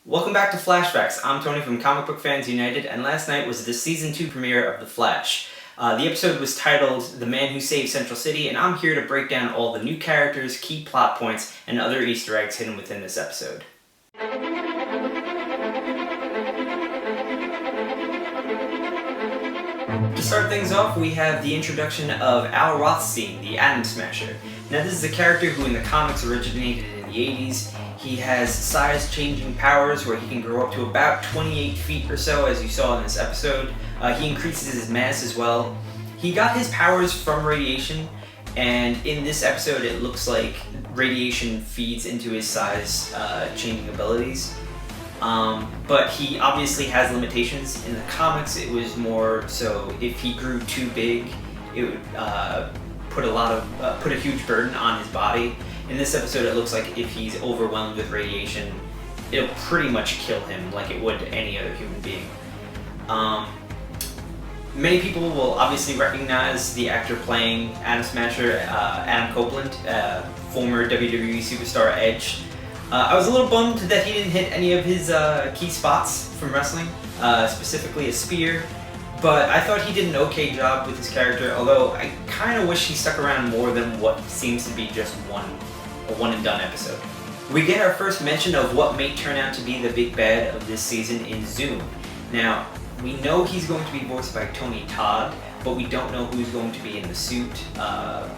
Welcome back to Flashbacks. I'm Tony from Comic Book Fans United, and last night was the Season 2 premiere of The Flash. The episode was titled The Man Who Saved Central City, and I'm here to break down all the new characters, key plot points, and other Easter eggs hidden within this episode. To start things off, we have the introduction of Al Rothstein, the Atom Smasher. Now this is a character who in the comics originated in the 80s. He has size-changing powers where he can grow up to about 28 feet or so, as you saw in this episode. He increases his mass as well. He got his powers from radiation, and in this episode it looks like radiation feeds into his size-changing abilities. But he obviously has limitations. In the comics, it was more so if he grew too big, it would put a huge burden on his body. In this episode, it looks like if he's overwhelmed with radiation, it'll pretty much kill him like it would any other human being. Many people will obviously recognize the actor playing Atom Smasher, Adam Copeland, former WWE superstar Edge. I was a little bummed that he didn't hit any of his key spots from wrestling, specifically a spear, but I thought he did an okay job with his character, although I kind of wish he stuck around more than what seems to be just a one-and-done episode. We get our first mention of what may turn out to be the big bad of this season in Zoom. Now, we know he's going to be voiced by Tony Todd, but we don't know who's going to be in the suit.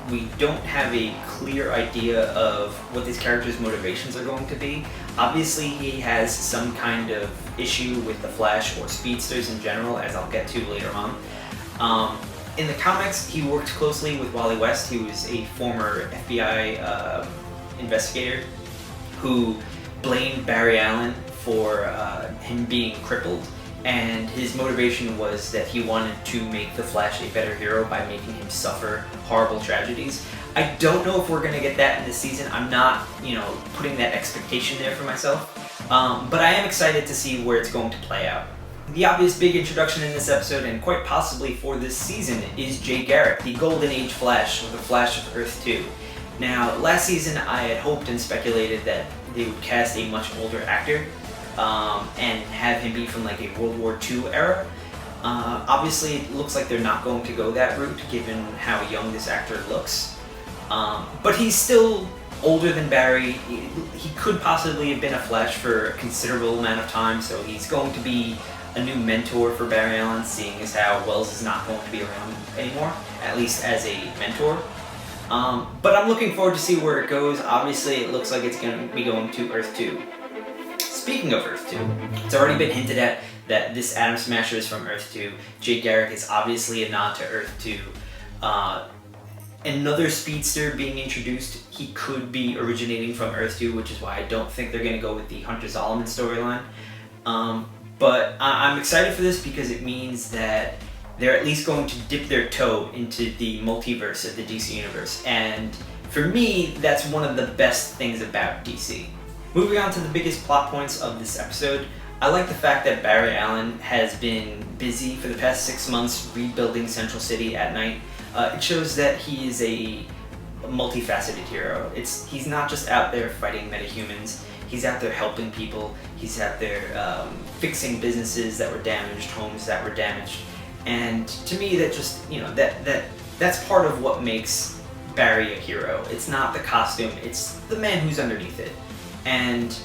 We don't have a clear idea of what this character's motivations are going to be. Obviously, he has some kind of issue with the Flash or speedsters in general, as I'll get to later on. In the comics, he worked closely with Wally West. He was a former FBI investigator who blamed Barry Allen for him being crippled. And his motivation was that he wanted to make the Flash a better hero by making him suffer horrible tragedies. I don't know if we're going to get that in this season. I'm not, putting that expectation there for myself. But I am excited to see where it's going to play out. The obvious big introduction in this episode, and quite possibly for this season, is Jay Garrick, the Golden Age Flash, or the Flash of Earth 2. Now, last season I had hoped and speculated that they would cast a much older actor, and have him be from like a World War II era. Obviously, it looks like they're not going to go that route, given how young this actor looks. But he's still older than Barry. He could possibly have been a Flash for a considerable amount of time, so he's going to be a new mentor for Barry Allen, seeing as how Wells is not going to be around anymore, at least as a mentor. But I'm looking forward to see where it goes. Obviously, it looks like it's going to be going to Earth 2. Speaking of Earth 2, it's already been hinted at that this Atom Smasher is from Earth 2. Jay Garrick is obviously a nod to Earth 2. Another speedster being introduced, he could be originating from Earth 2, which is why I don't think they're going to go with the Hunter Zolomon storyline. But I'm excited for this because it means that they're at least going to dip their toe into the multiverse of the DC Universe. And for me, that's one of the best things about DC. Moving on to the biggest plot points of this episode, I like the fact that Barry Allen has been busy for the past 6 months rebuilding Central City at night. It shows that he is a multifaceted hero. He's not just out there fighting metahumans, he's out there helping people, he's out there fixing businesses that were damaged, homes that were damaged. And to me, that just, that's part of what makes Barry a hero. It's not the costume, it's the man who's underneath it. And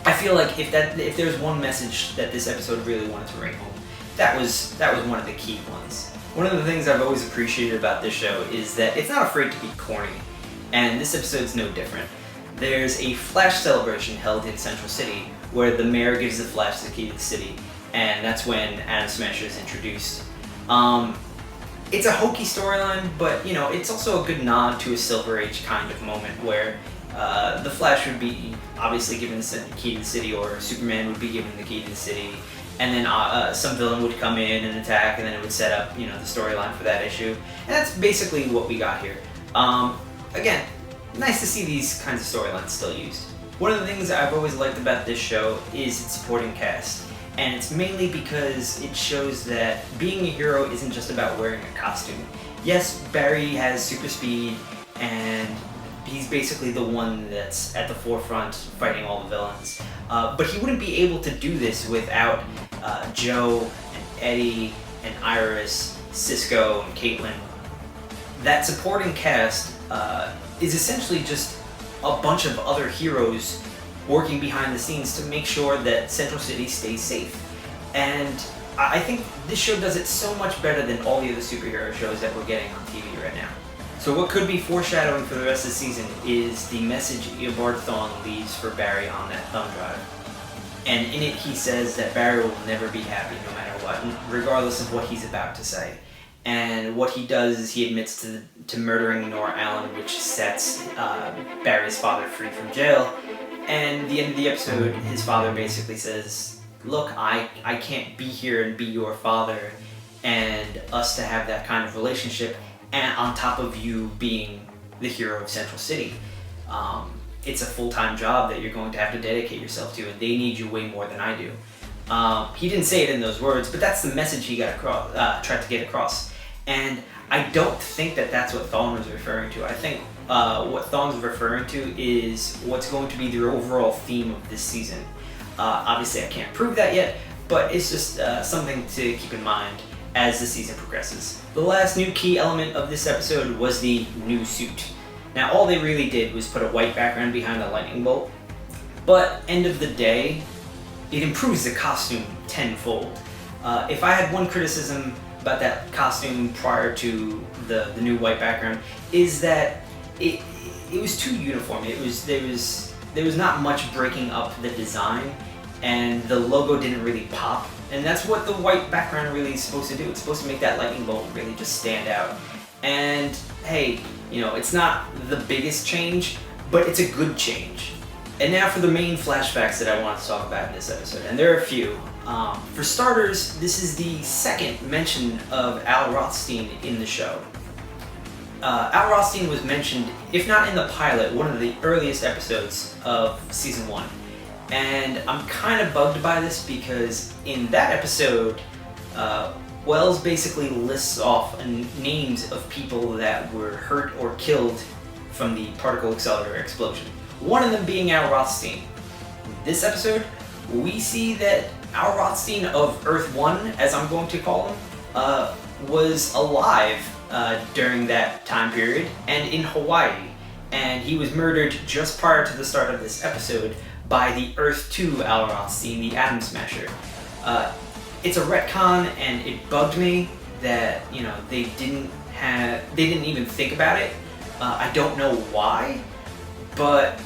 I feel like if there's one message that this episode really wanted to bring home, that was one of the key ones. One of the things I've always appreciated about this show is that it's not afraid to be corny, and this episode's no different. There's a Flash celebration held in Central City where the mayor gives the Flash the key to the city, and that's when Atom Smasher is introduced. It's a hokey storyline, but it's also a good nod to a Silver Age kind of moment where the Flash would be obviously given the key to the city, or Superman would be given the key to the city, and then some villain would come in and attack, and then it would set up, the storyline for that issue. And that's basically what we got here. Again, nice to see these kinds of storylines still used. One of the things I've always liked about this show is its supporting cast. And it's mainly because it shows that being a hero isn't just about wearing a costume. Yes, Barry has super speed, and He's basically the one that's at the forefront fighting all the villains. But he wouldn't be able to do this without Joe and Eddie and Iris, Cisco and Caitlin. That supporting cast is essentially just a bunch of other heroes working behind the scenes to make sure that Central City stays safe. And I think this show does it so much better than all the other superhero shows that we're getting on TV right now. So what could be foreshadowing for the rest of the season is the message Eobard Thawne leaves for Barry on that thumb drive. And in it he says that Barry will never be happy no matter what, regardless of what he's about to say. And what he does is he admits to murdering Nora Allen, which sets Barry's father free from jail. And at the end of the episode, his father basically says, look, I can't be here and be your father and us to have that kind of relationship, and on top of you being the hero of Central City. It's a full-time job that you're going to have to dedicate yourself to, and they need you way more than I do. He didn't say it in those words, but that's the message he got across, tried to get across. And I don't think that that's what Thawne was referring to. I think what Thawne's referring to is what's going to be the overall theme of this season. Obviously, I can't prove that yet, but it's just something to keep in mind as the season progresses. The last new key element of this episode was the new suit. Now, all they really did was put a white background behind a lightning bolt, but end of the day, it improves the costume tenfold. If I had one criticism about that costume prior to the new white background, is that it was too uniform. There was not much breaking up the design, and the logo didn't really pop. And that's what the white background really is supposed to do. It's supposed to make that lightning bolt really just stand out. And hey, it's not the biggest change, but it's a good change. And now for the main flashbacks that I want to talk about in this episode, and there are a few. For starters, this is the second mention of Al Rothstein in the show. Al Rothstein was mentioned, if not in the pilot, one of the earliest episodes of season 1. And I'm kind of bugged by this because in that episode, Wells basically lists off names of people that were hurt or killed from the particle accelerator explosion. One of them being Al Rothstein. In this episode, we see that Al Rothstein of Earth 1, as I'm going to call him, was alive during that time period and in Hawaii. And he was murdered just prior to the start of this episode by the Earth 2 Al Rothstein, the Atom Smasher. It's a retcon, and it bugged me that they didn't even think about it. I don't know why, but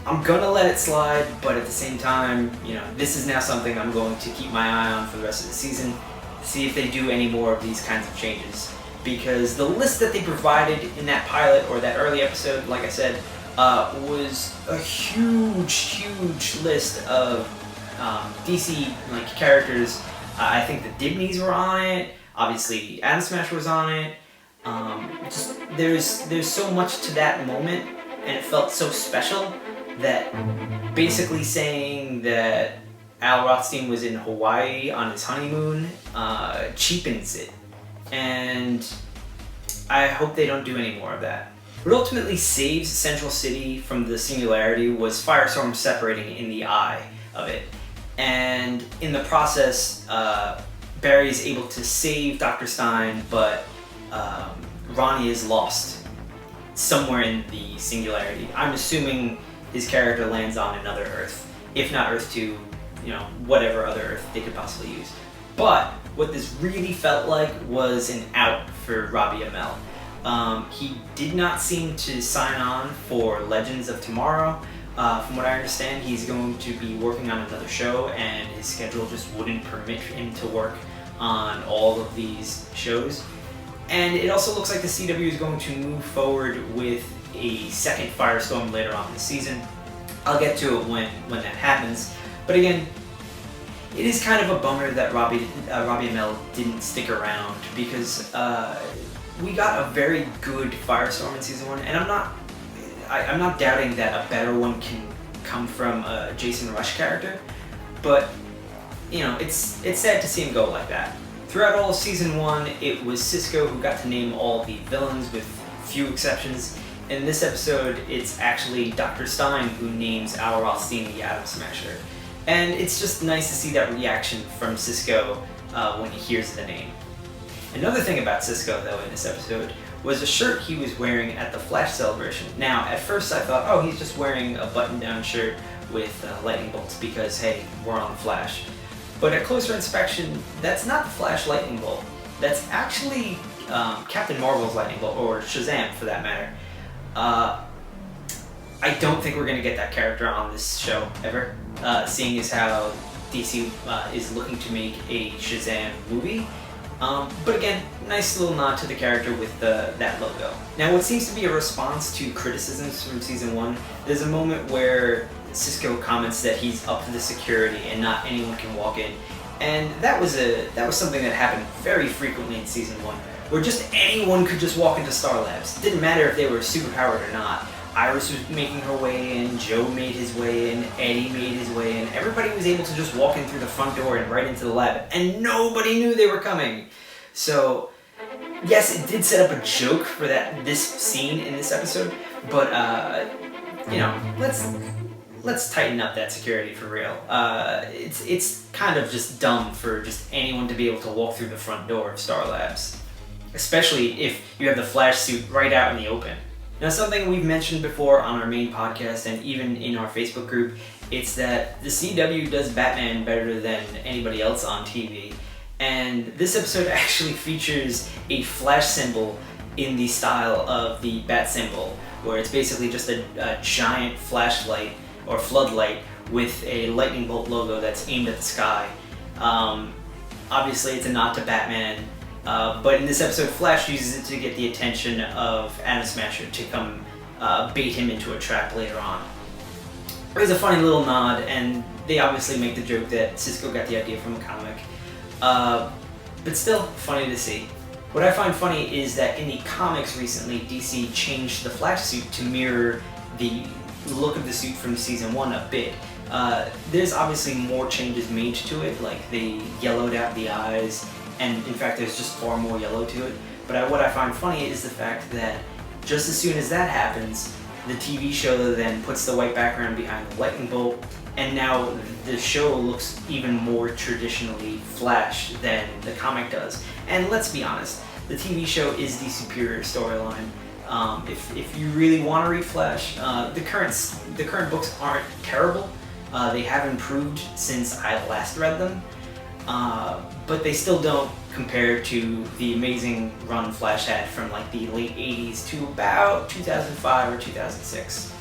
I'm gonna let it slide. But at the same time, this is now something I'm going to keep my eye on for the rest of the season, see if they do any more of these kinds of changes. Because the list that they provided in that pilot or that early episode, like I said, was a huge list of DC characters. I think the Dibneys were on it. Obviously, Atom Smasher was on it. There's so much to that moment, and it felt so special that basically saying that Al Rothstein was in Hawaii on his honeymoon cheapens it. And I hope they don't do any more of that. What ultimately saves Central City from the singularity was Firestorm separating in the eye of it. And in the process, Barry is able to save Dr. Stein, but Ronnie is lost somewhere in the singularity. I'm assuming his character lands on another Earth, if not Earth 2, whatever other Earth they could possibly use. But what this really felt like was an out for Robbie Amell. He did not seem to sign on for Legends of Tomorrow. From what I understand, he's going to be working on another show, and his schedule just wouldn't permit him to work on all of these shows. And it also looks like the CW is going to move forward with a second Firestorm later on this season. I'll get to it when that happens. But again, it is kind of a bummer that Robbie Amell didn't stick around, because we got a very good Firestorm in season 1, and I'm not doubting that a better one can come from a Jason Rush character, but it's sad to see him go like that. Throughout all of season 1, it was Cisco who got to name all the villains, with few exceptions, In this episode, it's actually Dr. Stein who names Al Rothstein the Atom Smasher. And it's just nice to see that reaction from Cisco when he hears the name. Another thing about Cisco, though, in this episode was a shirt he was wearing at the Flash celebration. Now, at first I thought, oh, he's just wearing a button-down shirt with lightning bolts because, hey, we're on the Flash. But at closer inspection, that's not the Flash lightning bolt. That's actually Captain Marvel's lightning bolt, or Shazam for that matter. I don't think we're going to get that character on this show ever, seeing as how DC is looking to make a Shazam movie. But again, nice little nod to the character with that logo. Now, what seems to be a response to criticisms from Season 1, there's a moment where Cisco comments that he's up to the security and not anyone can walk in. And that was something that happened very frequently in Season 1, where just anyone could just walk into Star Labs. It didn't matter if they were superpowered or not. Iris was making her way in, Joe made his way in, Eddie made his way in. Everybody was able to just walk in through the front door and right into the lab, and nobody knew they were coming. So, yes, it did set up a joke for this scene in this episode, but let's tighten up that security for real. It's kind of just dumb for just anyone to be able to walk through the front door of Star Labs, especially if you have the Flash suit right out in the open. Now, something we've mentioned before on our main podcast and even in our Facebook group, it's that the CW does Batman better than anybody else on TV. And this episode actually features a Flash symbol in the style of the Bat symbol, where it's basically just a giant flashlight or floodlight with a lightning bolt logo that's aimed at the sky. Obviously, it's a nod to Batman. But in this episode, Flash uses it to get the attention of Atom Smasher to come bait him into a trap later on. It was a funny little nod, and they obviously make the joke that Cisco got the idea from a comic. But still, funny to see. What I find funny is that in the comics recently, DC changed the Flash suit to mirror the look of the suit from Season 1 a bit. There's obviously more changes made to it, like they yellowed out the eyes, and in fact there's just far more yellow to it. But what I find funny is the fact that just as soon as that happens, the TV show then puts the white background behind the lightning bolt, and now the show looks even more traditionally Flash than the comic does. And let's be honest, the TV show is the superior storyline. If you really want to read Flash, the current books aren't terrible. They have improved since I last read them. But they still don't compare to the amazing run Flash had from like the late 80s to about 2005 or 2006.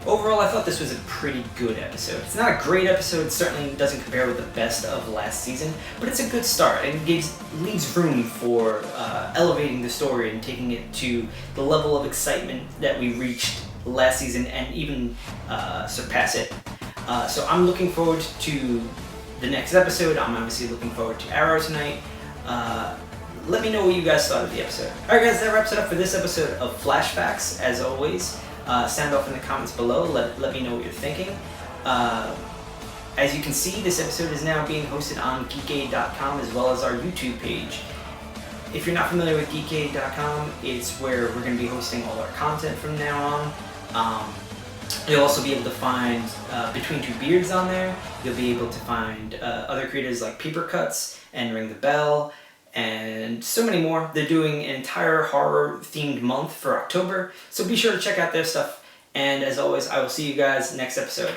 Overall, I thought this was a pretty good episode. It's not a great episode, it certainly doesn't compare with the best of last season, but it's a good start and leaves room for elevating the story and taking it to the level of excitement that we reached last season and even surpass it. So I'm looking forward to the next episode. I'm obviously looking forward to Arrow tonight. Let me know what you guys thought of the episode. Alright guys, that wraps it up for this episode of Flashbacks. As always, sound off in the comments below. Let me know what you're thinking. As you can see, this episode is now being hosted on geekade.com as well as our YouTube page. If you're not familiar with geekade.com, it's where we're going to be hosting all our content from now on. You'll also be able to find Between Two Beards on there. You'll be able to find other creators like Paper Cuts and Ring the Bell and so many more. They're doing an entire horror-themed month for October, so be sure to check out their stuff. And as always, I will see you guys next episode.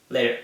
Later.